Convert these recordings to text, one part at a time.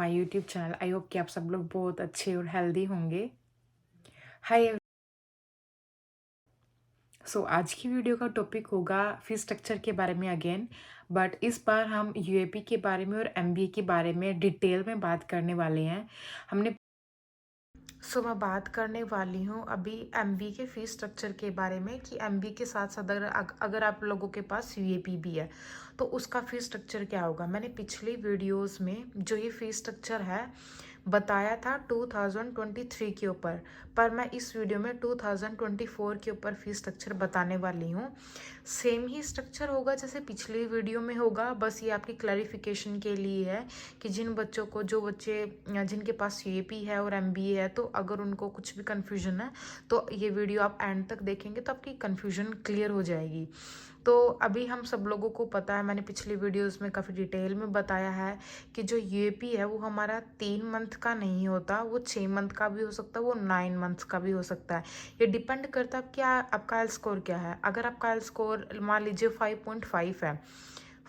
My YouTube channel. I hope कि आप सब लोग बहुत अच्छे और हेल्दी होंगे। हाय। आज की वीडियो का टॉपिक होगा फीस स्ट्रक्चर के बारे में अगेन, बट इस बार हम यूएपी के बारे में और एमबीए के बारे में डिटेल में बात करने वाले हैं। मैं बात करने वाली हूँ अभी एमबीए के फीस स्ट्रक्चर के बारे में कि एमबीए के साथ साथ अगर आप लोगों के पास यूएपी भी है तो उसका फीस स्ट्रक्चर क्या होगा। मैंने पिछली वीडियोस में जो ये फीस स्ट्रक्चर है बताया था 2023 के ऊपर, पर मैं इस वीडियो में 2024 के ऊपर फीस स्ट्रक्चर बताने वाली हूँ। सेम ही स्ट्रक्चर होगा जैसे पिछली वीडियो में होगा, बस ये आपकी क्लैरिफिकेशन के लिए है कि जो बच्चे जिनके पास यूएपी है और एमबीए है, तो अगर उनको कुछ भी कन्फ्यूजन है तो ये वीडियो आप एंड तक देखेंगे तो आपकी कन्फ्यूजन क्लियर हो जाएगी। तो अभी हम सब लोगों को पता है, मैंने पिछली वीडियोस में काफ़ी डिटेल में बताया है कि जो यूएपी है वो हमारा 3 मंथ का नहीं होता, वो 6 मंथ का भी हो सकता है, वो 9 मंथ्स का भी हो सकता है। ये डिपेंड करता है क्या आपका आइल स्कोर क्या है। अगर आपका आइल स्कोर मान लीजिए 5.5 है,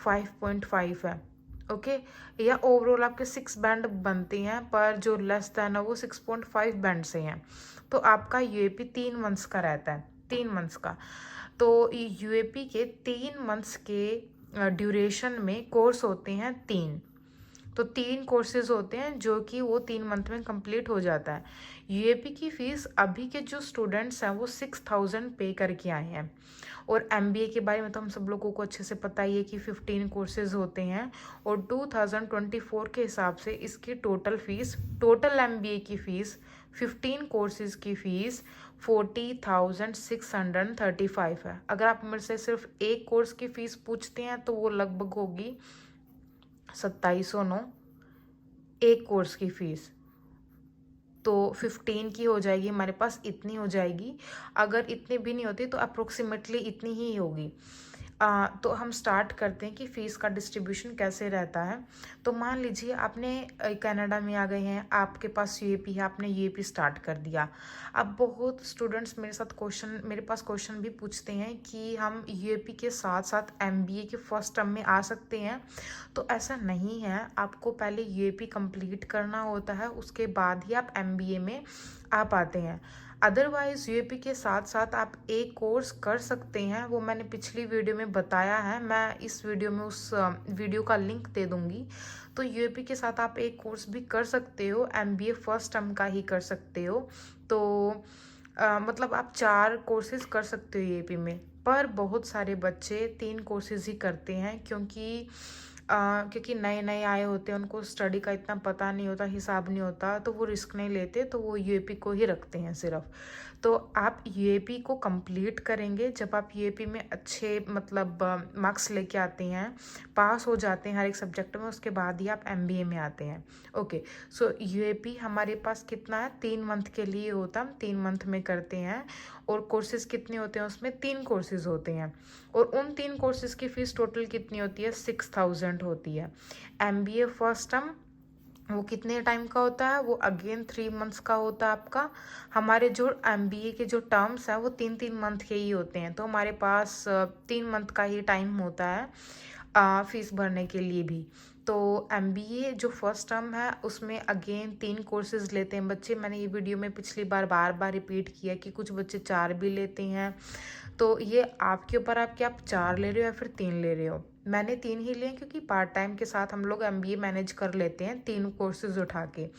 5.5 है, ओके, या ओवरऑल आपके 6 बैंड बनते हैं, पर जो लेस देन है वो 6.5 बैंड से हैं, तो आपका यूएपी 3 मंथ्स का रहता है, 3 मंथ्स का। तो यूएपी के 3 मंथ्स के ड्यूरेशन में कोर्स होते हैं 3, तो 3 कोर्सेज होते हैं जो कि वो 3 मंथ में कंप्लीट हो जाता है। यूएपी की फ़ीस अभी के जो स्टूडेंट्स हैं वो 6000 पे करके आए हैं, और एमबीए के बारे में तो हम सब लोगों को अच्छे से पता ही है कि 15 कोर्सेज होते हैं, और 2024 के हिसाब से इसकी टोटल एमबीए की फ़ीस 15 कोर्सेज की फ़ीस 40,635 है। अगर आप मेरे से सिर्फ एक कोर्स की फ़ीस पूछते हैं तो वो लगभग होगी 2709, एक कोर्स की फ़ीस तो 15 की हो जाएगी, हमारे पास इतनी हो जाएगी। अगर इतनी भी नहीं होती तो अप्रोक्सीमेटली इतनी ही होगी। तो हम स्टार्ट करते हैं कि फ़ीस का डिस्ट्रीब्यूशन कैसे रहता है। तो मान लीजिए आपने कनाडा में आ गए हैं, आपके पास यूएपी है, आपने यूएपी स्टार्ट कर दिया। अब बहुत स्टूडेंट्स मेरे पास क्वेश्चन भी पूछते हैं कि हम यूएपी के साथ साथ एमबीए के फर्स्ट टर्म में आ सकते हैं। तो ऐसा नहीं है, आपको पहले यूएपी कंप्लीट करना होता है, उसके बाद ही आप एमबीए में आ पाते हैं। अदरवाइज़ यूएपी के साथ साथ आप एक कोर्स कर सकते हैं, वो मैंने पिछली वीडियो में बताया है, मैं इस वीडियो में उस वीडियो का लिंक दे दूँगी। तो यूएपी के साथ आप एक कोर्स भी कर सकते हो, एमबीए फर्स्ट टर्म का ही कर सकते हो। तो मतलब आप 4 कोर्सेज कर सकते हो यूएपी में, पर बहुत सारे बच्चे 3 कोर्सेज ही करते हैं क्योंकि नए नए आए होते हैं, उनको स्टडी का इतना पता नहीं होता, हिसाब नहीं होता, तो वो रिस्क नहीं लेते, तो वो यूएपी को ही रखते हैं सिर्फ। तो आप यूएपी को कंप्लीट करेंगे जब आप यूएपी में अच्छे मतलब मार्क्स लेके आते हैं, पास हो जाते हैं हर एक सब्जेक्ट में, उसके बाद ही आप एमबीए में आते हैं। ओके, सो यूएपी हमारे पास कितना है, 3 मंथ के लिए होता है, हम 3 मंथ में करते हैं। और कोर्सेज कितने होते हैं, उसमें 3 कोर्सेज होते हैं, और उन 3 कोर्सेज की फ़ीस टोटल कितनी होती है, 6000 होती है। एमबीए फर्स्ट टर्म वो कितने टाइम का होता है, वो अगेन 3 मंथ्स का होता है आपका। हमारे जो एमबीए के जो टर्म्स हैं वो 3-3 मंथ के ही होते हैं, तो हमारे पास 3 मंथ का ही टाइम होता है फीस भरने के लिए भी। तो एमबीए जो फर्स्ट टर्म है उसमें अगेन 3 कोर्सेज लेते हैं बच्चे। मैंने ये वीडियो में पिछली बार बार रिपीट किया कि कुछ बच्चे 4 भी लेते हैं, तो ये आपके ऊपर आप 4 ले रहे हो या फिर 3 ले रहे हो। मैंने 3 ही लिए क्योंकि पार्ट टाइम के साथ हम लोग एमबीए मैनेज कर लेते हैं 3 कोर्सेज उठा के।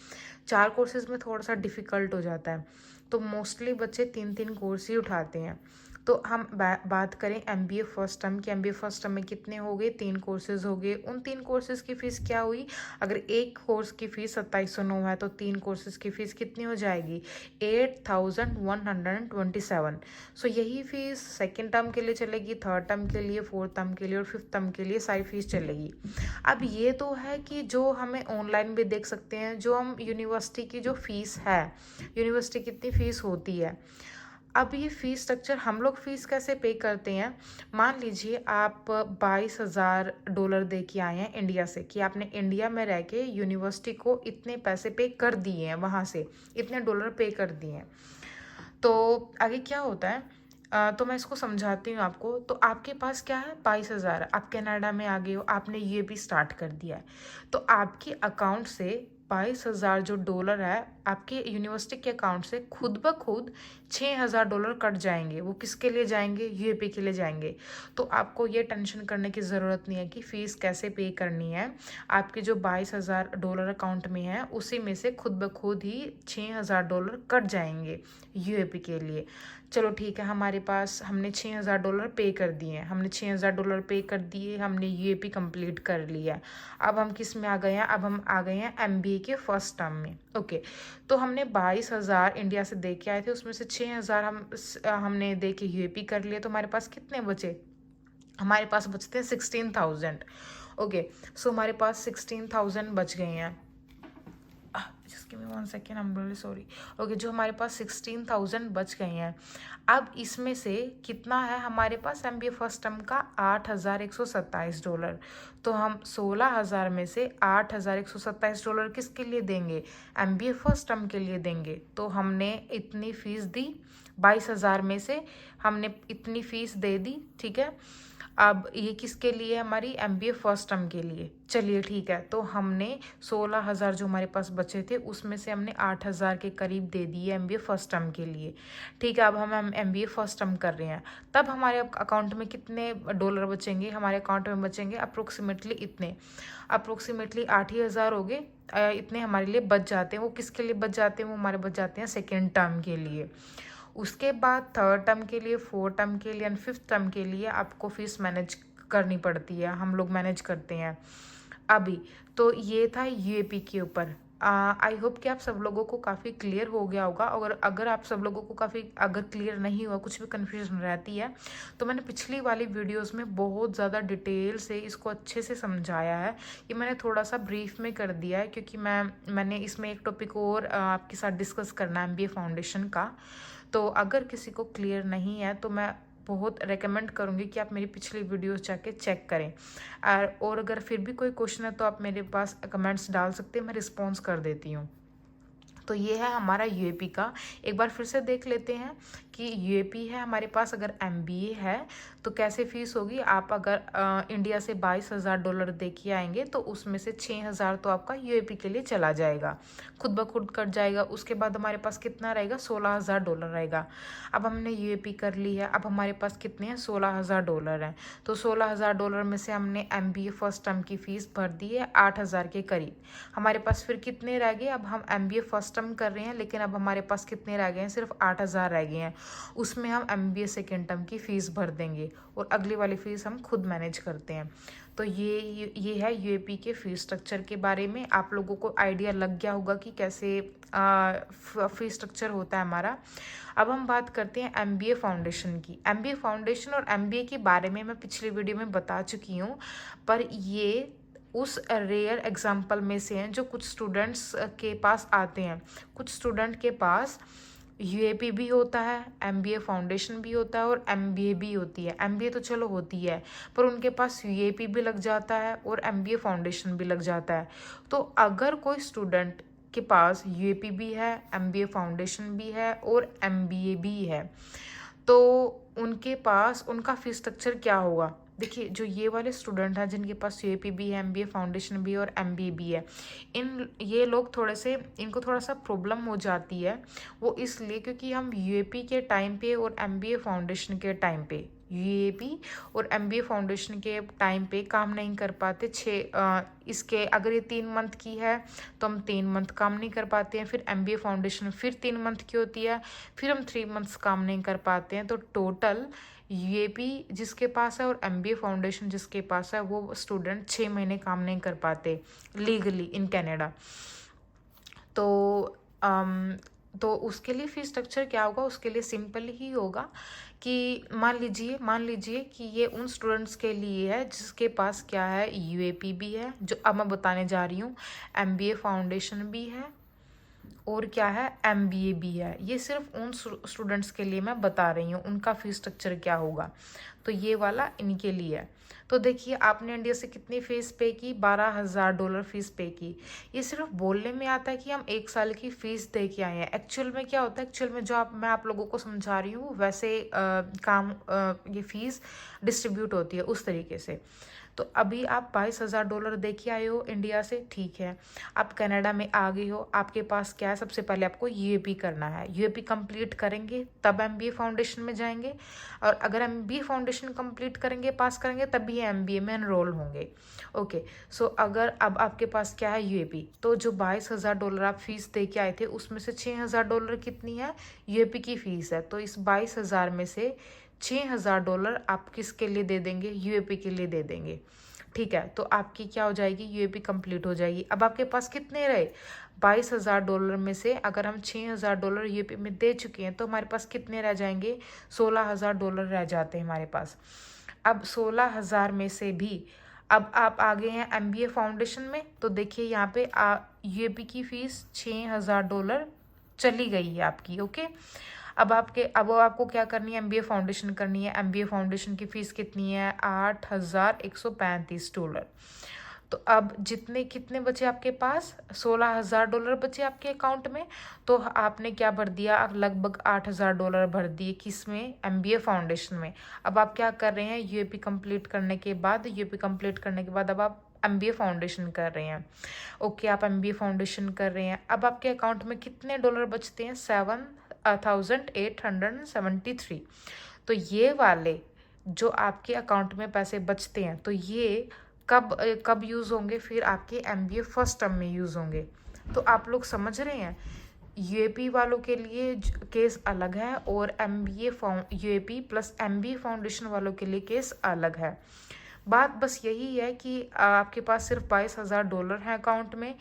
4 कोर्सेज में थोड़ा सा डिफ़िकल्ट हो जाता है, तो मोस्टली बच्चे 3-3 कोर्स ही उठाते हैं। तो हम बात करें एमबीए फर्स्ट टर्म की। एमबीए फर्स्ट टर्म में कितने हो गए, 3 कोर्सेज हो गए। उन 3 कोर्सेज की फ़ीस क्या हुई, अगर एक कोर्स की फ़ीस 2709 है तो 3 कोर्सेज की फ़ीस कितनी हो जाएगी, 8127। सो यही फ़ीस सेकेंड टर्म के लिए चलेगी, थर्ड टर्म के लिए, फोर्थ टर्म के लिए और फिफ्थ टर्म के लिए सारी फ़ीस चलेगी। अब ये तो है कि जो हमें ऑनलाइन भी देख सकते हैं, जो हम यूनिवर्सिटी की जो फ़ीस है, यूनिवर्सिटी कितनी फ़ीस होती है। अब ये फ़ीस स्ट्रक्चर हम लोग फ़ीस कैसे पे करते हैं, मान लीजिए आप $22,000 दे के आए हैं इंडिया से, कि आपने इंडिया में रह के यूनिवर्सिटी को इतने पैसे पे कर दिए हैं, वहाँ से इतने डॉलर पे कर दिए हैं। तो आगे क्या होता है, तो मैं इसको समझाती हूँ आपको। तो आपके पास क्या है, 22,000, आप कनाडा में आ गए हो, आपने ये भी स्टार्ट कर दिया है, तो आपके अकाउंट से 22,000 जो डॉलर है आपके यूनिवर्सिटी के अकाउंट से खुद ब खुद $6,000 कट जाएंगे। वो किसके लिए जाएंगे? यूएपी के लिए जाएंगे। तो आपको ये टेंशन करने की ज़रूरत नहीं है कि फ़ीस कैसे पे करनी है। आपके जो $22,000 अकाउंट में है उसी में से खुद ब खुद ही $6,000 कट जाएंगे यूएपी के लिए। चलो ठीक है, हमारे पास हमने $6,000 पे कर दिए हैं, हमने $6,000 पे कर दिए, हमने यूएपी कंप्लीट कर लिया है। अब हम किस में आ गए हैं? अब हम आ गए हैं एमबीए के फर्स्ट टर्म में। ओके, तो हमने 22,000 इंडिया से दे के आए थे, उसमें से 6,000 हमने दे के यूएपी कर लिए। तो हमारे पास कितने बचे? हमारे पास बचते हैं 16,000। ओके, सो हमारे पास 16,000 बच गए हैं। Just give me 1 second, I am really sorry. Okay, जो हमारे पास 16,000 बच गए हैं, अब इसमें से कितना है हमारे पास एमबीए फर्स्ट टर्म का? $8,127। तो हम 16,000 में से $8,127 किसके लिए देंगे? एमबीए फर्स्ट टर्म के लिए देंगे। तो हमने इतनी फ़ीस दी, 22,000 में से हमने इतनी फ़ीस दे दी, ठीक है। अब ये किसके लिए? हमारी एमबीए फर्स्ट टर्म के लिए। चलिए ठीक है, तो हमने 16,000 जो हमारे पास बचे थे उसमें से हमने 8,000 के करीब दे दिए एमबीए फर्स्ट टर्म के लिए। ठीक है, अब हम एमबीए फर्स्ट टर्म कर रहे हैं, तब हमारे अकाउंट में कितने डॉलर बचेंगे? हमारे अकाउंट में बचेंगे अप्रोक्सीमेटली इतने, अप्रोक्सीमेटली 8,000 हो गए। इतने हमारे लिए बच जाते हैं। वो किसके लिए बच जाते हैं? वो हमारे बच जाते हैं सेकेंड टर्म के लिए। उसके बाद थर्ड टर्म के लिए, फोर्थ टर्म के लिए एंड फिफ्थ टर्म के लिए आपको फीस मैनेज करनी पड़ती है, हम लोग मैनेज करते हैं अभी। तो ये था यूएपी के ऊपर। आई होप कि आप सब लोगों को काफ़ी क्लियर हो गया होगा। और अगर आप सब लोगों को अगर क्लियर नहीं हुआ, कुछ भी कन्फ्यूजन रहती है, तो मैंने पिछली वाली वीडियोस में बहुत ज़्यादा डिटेल से इसको अच्छे से समझाया है। ये मैंने थोड़ा सा ब्रीफ में कर दिया है क्योंकि मैंने इसमें एक टॉपिक और आपके साथ डिस्कस करना है एमबीए फाउंडेशन का। तो अगर किसी को क्लियर नहीं है तो मैं बहुत रेकमेंड करूँगी कि आप मेरी पिछली वीडियोस जाके चेक करें। और अगर फिर भी कोई क्वेश्चन है तो आप मेरे पास कमेंट्स डाल सकते हैं, मैं रिस्पॉन्स कर देती हूँ। तो ये है हमारा यूएपी का। एक बार फिर से देख लेते हैं कि यूएपी है हमारे पास। अगर एमबीए है तो कैसे फीस होगी? आप अगर इंडिया से $22,000 दे के आएंगे तो उसमें से 6,000 तो आपका यूएपी के लिए चला जाएगा, खुद ब खुद कट जाएगा। उसके बाद हमारे पास कितना रहेगा? $16,000 रहेगा। अब हमने यूएपी कर ली है, अब हमारे पास कितने हैं? $16,000 हैं। तो $16,000 में से हमने एमबीए फर्स्ट टर्म की फ़ीस भर दी है 8,000 के करीब। हमारे पास फिर कितने रह गए? अब हम एमबीए फर्स्ट टर्म कर रहे हैं, लेकिन अब हमारे पास कितने रह गए हैं? सिर्फ 8,000 रह गए हैं। उसमें हम एमबीए सेकेंड टर्म की फ़ीस भर देंगे और अगली वाली फ़ीस हम खुद मैनेज करते हैं। तो ये है यूएपी के फ़ीस स्ट्रक्चर के बारे में। आप लोगों को आइडिया लग गया होगा कि कैसे फ़ीस स्ट्रक्चर होता है हमारा। अब हम बात करते हैं एमबीए फाउंडेशन की। एमबीए फाउंडेशन और एमबीए के बारे में मैं पिछली वीडियो में बता चुकी हूँ, पर ये उस रेयर एग्जाम्पल में से हैं जो कुछ स्टूडेंट्स के पास आते हैं। कुछ स्टूडेंट के पास यूएपी भी होता है, एमबीए फाउंडेशन भी होता है और एमबीए भी होती है। एमबीए तो चलो होती है, पर उनके पास यूएपी भी लग जाता है और एमबीए फाउंडेशन भी लग जाता है। तो अगर कोई स्टूडेंट के पास यूएपी भी है, एमबीए फाउंडेशन भी है और एमबीए भी है, तो उनके पास उनका फीस स्ट्रक्चर क्या होगा? देखिए, जो ये वाले स्टूडेंट हैं जिनके पास यूएपी भी है, एमबीए फाउंडेशन भी है और एमबीए भी है, ये लोग इनको थोड़ा सा प्रॉब्लम हो जाती है। वो इसलिए क्योंकि हम यूएपी के टाइम पे और एमबीए फाउंडेशन के टाइम पे, यूएपी और एमबीए फाउंडेशन के टाइम पे काम नहीं कर पाते। इसके अगर ये 3 मंथ की है तो हम 3 मंथ काम नहीं कर पाते हैं। फिर एमबीए फाउंडेशन फिर 3 मंथ की होती है, फिर हम 3 मंथ्स काम नहीं कर पाते हैं। तो टोटल यूएपी जिसके पास है और एमबीए फाउंडेशन जिसके पास है, वो स्टूडेंट 6 महीने काम नहीं कर पाते लीगली इन कनाडा। तो उसके लिए फीस स्ट्रक्चर क्या होगा? उसके लिए सिंपल ही होगा कि मान लीजिए कि ये उन स्टूडेंट्स के लिए है जिसके पास क्या है? यूएपी भी है, जो अब मैं बताने जा रही हूँ, एमबीए फाउंडेशन भी है और क्या है? एमबीए भी है। ये सिर्फ उन स्टूडेंट्स के लिए मैं बता रही हूँ उनका फीस स्ट्रक्चर क्या होगा। तो ये वाला इनके लिए है। तो देखिए आपने इंडिया से कितनी फ़ीस पे की, $12,000 फ़ीस पे की। ये सिर्फ बोलने में आता है कि हम 1 साल की फ़ीस दे के आए हैं। एक्चुअल में क्या होता है, एक्चुअल में जो मैं आप लोगों को समझा रही हूँ वैसे ये फ़ीस डिस्ट्रीब्यूट होती है उस तरीके से। तो अभी आप $22,000 दे के आए हो इंडिया से, ठीक है। आप कनाडा में आ गए हो, आपके पास क्या है, सबसे पहले आपको यूएपी करना है। यूएपी कंप्लीट करेंगे तब एमबीए फाउंडेशन में जाएंगे, और अगर एमबीए फाउंडेशन कंप्लीट करेंगे, पास करेंगे, तभी एमबीए में एनरोल होंगे। ओके, सो अगर अब आपके पास क्या है, यूएपी, तो जो $22,000 आप फीस दे के आए थे उसमें से $6,000 कितनी है, यूएपी की फीस है। तो इस 22,000 में से $6,000 आप किसके लिए दे देंगे, यूएपी के लिए दे देंगे, ठीक है। तो आपकी क्या हो जाएगी, यूएपी कंप्लीट हो जाएगी। अब आपके पास कितने रहे, $22,000 में से अगर हम $6,000 यूएपी में दे चुके हैं तो हमारे पास कितने रह जाएंगे, $16,000 रह जाते हैं हमारे पास। अब 16,000 में से भी अब आप आ गए हैं एमबीए फाउंडेशन में, तो देखिए यहाँ पे यूएपी की फीस $6,000 चली गई है आपकी। ओके, अब आपको क्या करनी है, एमबीए फाउंडेशन करनी है। एमबीए फाउंडेशन की फ़ीस कितनी है, $8,135। तो अब कितने बचे आपके पास, $16,000 बचे आपके अकाउंट में। तो आपने क्या भर दिया, लगभग $8,000 भर दिए, किस में, एमबीए फाउंडेशन में। अब आप क्या कर रहे हैं, यूएपी कंप्लीट करने के बाद अब आप एमबीए फाउंडेशन कर रहे हैं। ओके, आप एमबीए फाउंडेशन कर रहे हैं। अब आपके अकाउंट में कितने डॉलर बचते हैं, 7,873। तो ये वाले जो आपके अकाउंट में पैसे बचते हैं, तो ये कब यूज़ होंगे, फिर आपके एमबीए फर्स्ट टर्म में यूज़ होंगे। तो आप लोग समझ रहे हैं, यूएपी वालों के लिए केस अलग है, और यूएपी प्लस एमबीए फाउंडेशन वालों के लिए केस अलग है। बात बस यही है कि आपके पास सिर्फ $22,000 हैं अकाउंट में।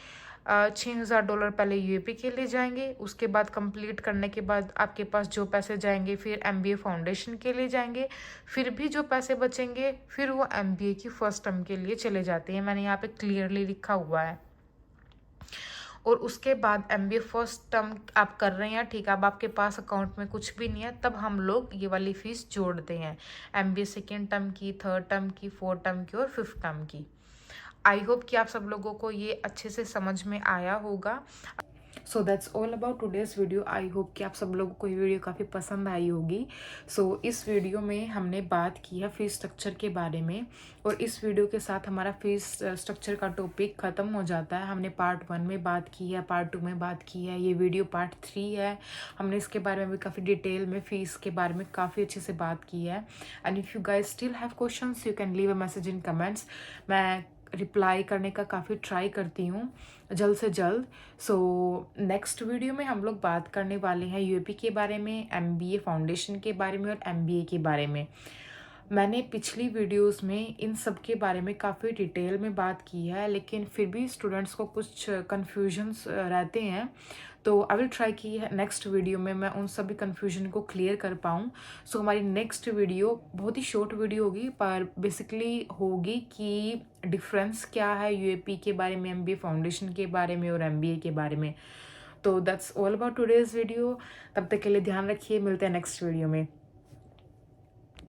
$6,000 पहले यूएपी के लिए जाएंगे, उसके बाद कंप्लीट करने के बाद आपके पास जो पैसे जाएंगे फिर एमबीए फाउंडेशन के लिए जाएंगे। फिर भी जो पैसे बचेंगे फिर वो एमबीए की फर्स्ट टर्म के लिए चले जाते हैं, मैंने यहाँ पे क्लियरली लिखा हुआ है। और उसके बाद एमबीए फर्स्ट टर्म आप कर रहे हैं, ठीक है। अब आपके पास अकाउंट में कुछ भी नहीं है, तब हम लोग ये वाली फ़ीस जोड़ते हैं, एमबीए सेकेंड टर्म की, थर्ड टर्म की, फोर्थ टर्म की और फिफ्थ टर्म की। आई होप कि आप सब लोगों को ये अच्छे से समझ में आया होगा। So that's all about today's video. I hope कि आप सब लोगों को ये वीडियो काफ़ी पसंद आई होगी। सो इस वीडियो में हमने बात की है फीस स्ट्रक्चर के बारे में, और इस वीडियो के साथ हमारा फीस स्ट्रक्चर का टॉपिक ख़त्म हो जाता है। हमने पार्ट 1 में बात की है, पार्ट 2 में बात की है, ये वीडियो पार्ट 3 है। हमने इसके बारे में भी काफ़ी डिटेल में फ़ीस के बारे में काफ़ी अच्छे से बात की है। And if you guys still have questions, you can leave a message in comments. मैं रिप्लाई करने का काफ़ी ट्राई करती हूँ जल्द से जल्द। सो नेक्स्ट वीडियो में हम लोग बात करने वाले हैं यूएपी के बारे में, एमबीए फाउंडेशन के बारे में और एमबीए के बारे में। मैंने पिछली वीडियोस में इन सब के बारे में काफ़ी डिटेल में बात की है, लेकिन फिर भी स्टूडेंट्स को कुछ कन्फ्यूजन्स रहते हैं। तो आई विल ट्राई कि नेक्स्ट वीडियो में मैं उन सभी कन्फ्यूजन को क्लियर कर पाऊँ। सो हमारी नेक्स्ट वीडियो बहुत ही शॉर्ट वीडियो होगी, पर बेसिकली होगी कि डिफरेंस क्या है यूएपी के बारे में, एमबीए फाउंडेशन के बारे में और एमबीए के बारे में। तो that's all about today's video. तब तक के लिए ध्यान रखिए, मिलते हैं नेक्स्ट वीडियो में।